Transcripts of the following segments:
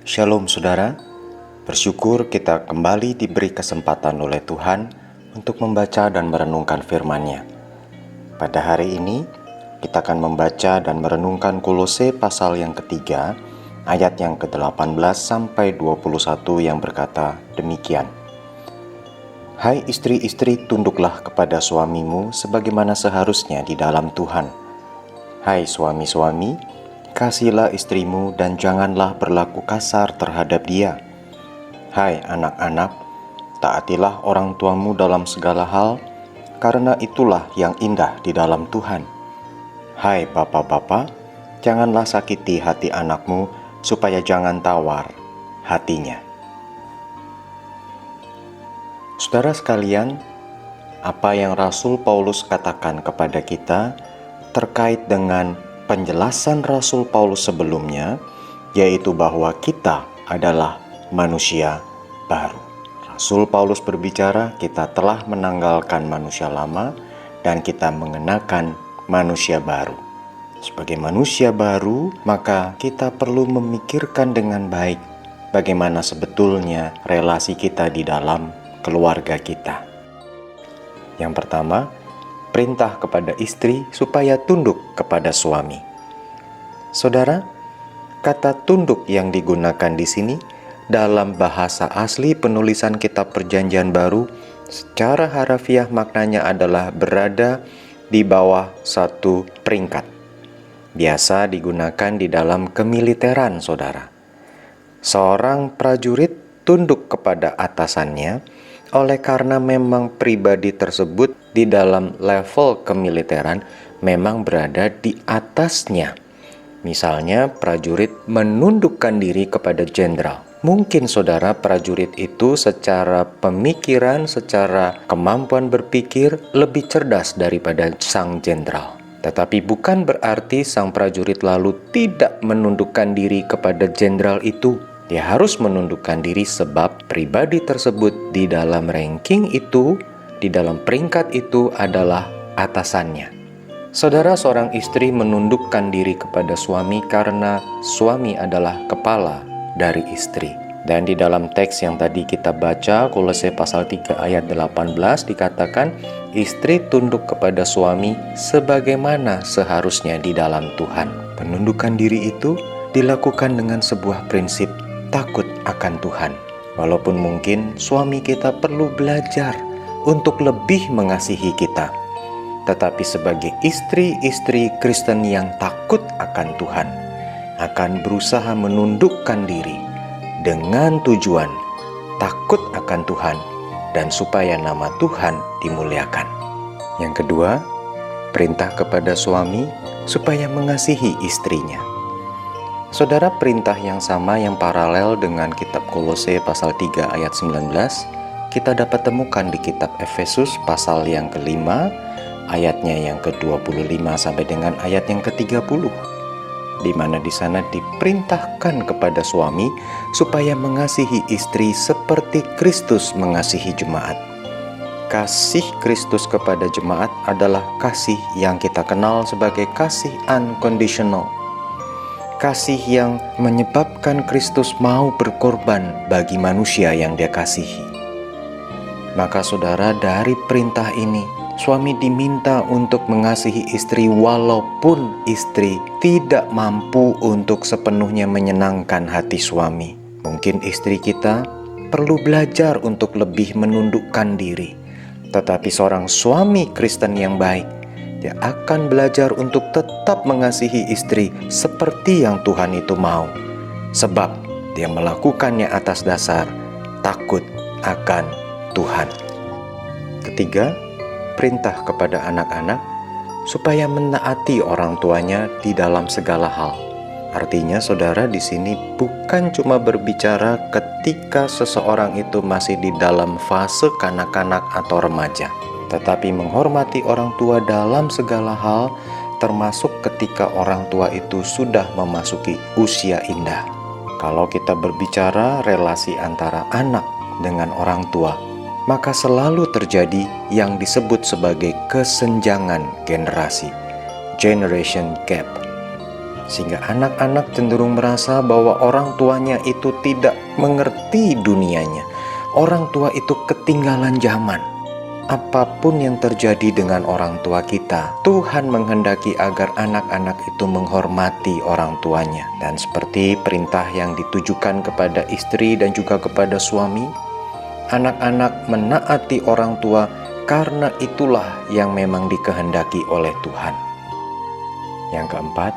Shalom saudara, bersyukur kita kembali diberi kesempatan oleh Tuhan untuk membaca dan merenungkan firman-Nya. Pada hari ini, kita akan membaca dan merenungkan Kolose pasal yang ketiga, ayat yang ke-18 sampai 21 yang berkata demikian. Hai istri-istri, tunduklah kepada suamimu sebagaimana seharusnya di dalam Tuhan. Hai suami-suami, kasihilah istrimu dan janganlah berlaku kasar terhadap dia. Hai anak-anak, taatilah orang tuamu dalam segala hal, karena itulah yang indah di dalam Tuhan. Hai bapak-bapak, janganlah sakiti hati anakmu, supaya jangan tawar hatinya. Saudara sekalian, apa yang Rasul Paulus katakan kepada kita terkait dengan penjelasan Rasul Paulus sebelumnya, yaitu bahwa kita adalah manusia baru. Rasul Paulus berbicara, kita telah menanggalkan manusia lama dan kita mengenakan manusia baru. Sebagai manusia baru, maka kita perlu memikirkan dengan baik bagaimana sebetulnya relasi kita di dalam keluarga kita. Yang pertama, perintah kepada istri supaya tunduk kepada suami. Saudara, kata tunduk yang digunakan di sini dalam bahasa asli penulisan kitab Perjanjian Baru secara harafiah maknanya adalah berada di bawah satu peringkat. Biasa digunakan di dalam kemiliteran, saudara. Seorang prajurit tunduk kepada atasannya oleh karena memang pribadi tersebut di dalam level kemiliteran memang berada di atasnya. Misalnya prajurit menundukkan diri kepada jenderal. Mungkin saudara prajurit itu secara pemikiran, secara kemampuan berpikir lebih cerdas daripada sang jenderal. Tetapi bukan berarti sang prajurit lalu tidak menundukkan diri kepada jenderal itu. Dia harus menundukkan diri sebab pribadi tersebut di dalam ranking itu, di dalam peringkat itu adalah atasannya. Saudara, seorang istri menundukkan diri kepada suami karena suami adalah kepala dari istri. Dan di dalam teks yang tadi kita baca, Kolose pasal 3 ayat 18 dikatakan, istri tunduk kepada suami sebagaimana seharusnya di dalam Tuhan. Penundukan diri itu dilakukan dengan sebuah prinsip takut akan Tuhan. Walaupun mungkin suami kita perlu belajar untuk lebih mengasihi kita, tetapi sebagai istri-istri Kristen yang takut akan Tuhan, akan berusaha menundukkan diri dengan tujuan takut akan Tuhan dan supaya nama Tuhan dimuliakan. Yang kedua, perintah kepada suami supaya mengasihi istrinya. Saudara, perintah yang sama yang paralel dengan kitab Kolose pasal 3 ayat 19 kita dapat temukan di kitab Efesus pasal yang ke-5 ayatnya yang ke-25 sampai dengan ayat yang ke-30, di mana di sana diperintahkan kepada suami supaya mengasihi istri seperti Kristus mengasihi jemaat. Kasih Kristus kepada jemaat adalah kasih yang kita kenal sebagai kasih unconditional. Kasih yang menyebabkan Kristus mau berkorban bagi manusia yang Dia kasihi. Maka saudara, dari perintah ini, suami diminta untuk mengasihi istri walaupun istri tidak mampu untuk sepenuhnya menyenangkan hati suami. Mungkin istri kita perlu belajar untuk lebih menundukkan diri. Tetapi seorang suami Kristen yang baik, dia akan belajar untuk tetap mengasihi istri seperti yang Tuhan itu mau. Sebab dia melakukannya atas dasar takut akan Tuhan. Ketiga, perintah kepada anak-anak supaya menaati orang tuanya di dalam segala hal. Artinya saudara, di sini bukan cuma berbicara ketika seseorang itu masih di dalam fase kanak-kanak atau remaja, tetapi menghormati orang tua dalam segala hal, termasuk ketika orang tua itu sudah memasuki usia indah. Kalau kita berbicara relasi antara anak dengan orang tua, maka selalu terjadi yang disebut sebagai kesenjangan generasi, generation gap. sehingga anak-anak cenderung merasa bahwa orang tuanya itu tidak mengerti dunianya. Orang tua itu ketinggalan zaman. Apapun yang terjadi dengan orang tua kita, Tuhan menghendaki agar anak-anak itu menghormati orang tuanya. Dan seperti perintah yang ditujukan kepada istri dan juga kepada suami, anak-anak menaati orang tua karena itulah yang memang dikehendaki oleh Tuhan. Yang keempat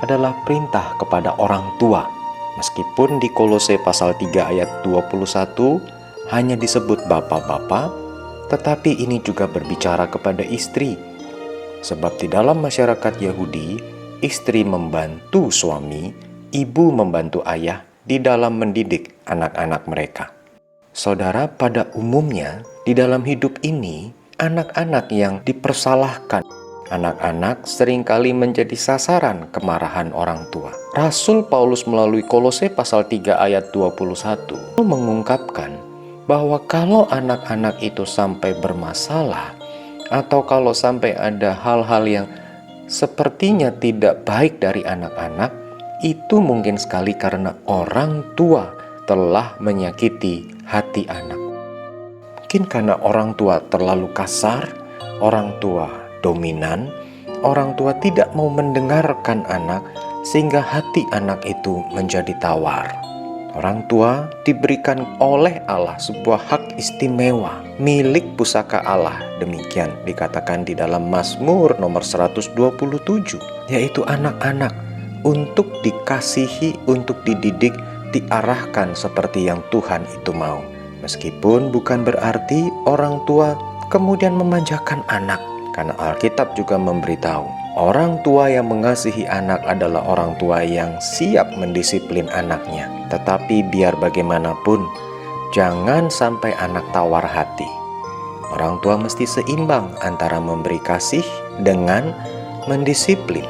adalah perintah kepada orang tua. Meskipun di Kolose pasal 3 ayat 21 hanya disebut bapak-bapak, tetapi ini juga berbicara kepada istri. Sebab di dalam masyarakat Yahudi, istri membantu suami, ibu membantu ayah di dalam mendidik anak-anak mereka. Saudara, pada umumnya di dalam hidup ini, anak-anak yang dipersalahkan. Anak-anak seringkali menjadi sasaran kemarahan orang tua. Rasul Paulus melalui Kolose pasal 3 ayat 21 mengungkapkan bahwa kalau anak-anak itu sampai bermasalah, atau kalau sampai ada hal-hal yang sepertinya tidak baik dari anak-anak, itu mungkin sekali karena orang tua telah menyakiti hati anak. Mungkin karena orang tua terlalu kasar, orang tua dominan, orang tua tidak mau mendengarkan anak, sehingga hati anak itu menjadi tawar. Orang tua diberikan oleh Allah sebuah hak istimewa, milik pusaka Allah. Demikian dikatakan di dalam Mazmur nomor 127, yaitu anak-anak untuk dikasihi, untuk dididik, diarahkan seperti yang Tuhan itu mau. Meskipun bukan berarti orang tua kemudian memanjakan anak, karena Alkitab juga memberitahu orang tua yang mengasihi anak adalah orang tua yang siap mendisiplin anaknya. Tetapi biar bagaimanapun, jangan sampai anak tawar hati. Orang tua mesti seimbang antara memberi kasih dengan mendisiplin,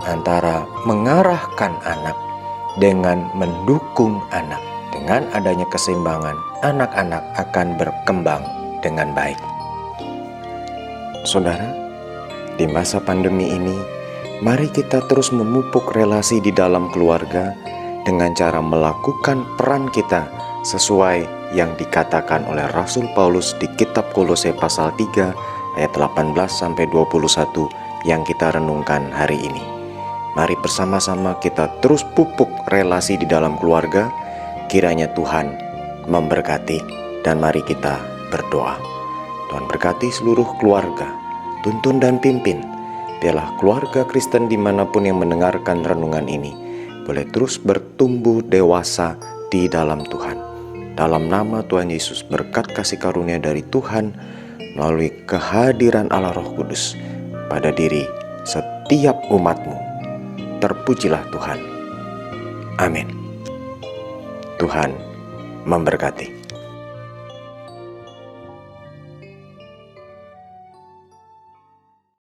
antara mengarahkan anak dengan mendukung anak. Dengan adanya keseimbangan, anak-anak akan berkembang dengan baik. Saudara, di masa pandemi ini, mari kita terus memupuk relasi di dalam keluarga dengan cara melakukan peran kita sesuai yang dikatakan oleh Rasul Paulus di kitab Kolose pasal 3 ayat 18-21 yang kita renungkan hari ini. Mari bersama-sama kita terus pupuk relasi di dalam keluarga, kiranya Tuhan memberkati, dan mari kita berdoa. Tuhan berkati seluruh keluarga, tuntun dan pimpin. Biarlah keluarga Kristen dimanapun yang mendengarkan renungan ini boleh terus bertumbuh dewasa di dalam Tuhan. Dalam nama Tuhan Yesus, berkat kasih karunia dari Tuhan melalui kehadiran Allah Roh Kudus pada diri setiap umat-Mu. Terpujilah Tuhan. Amin. Tuhan memberkati.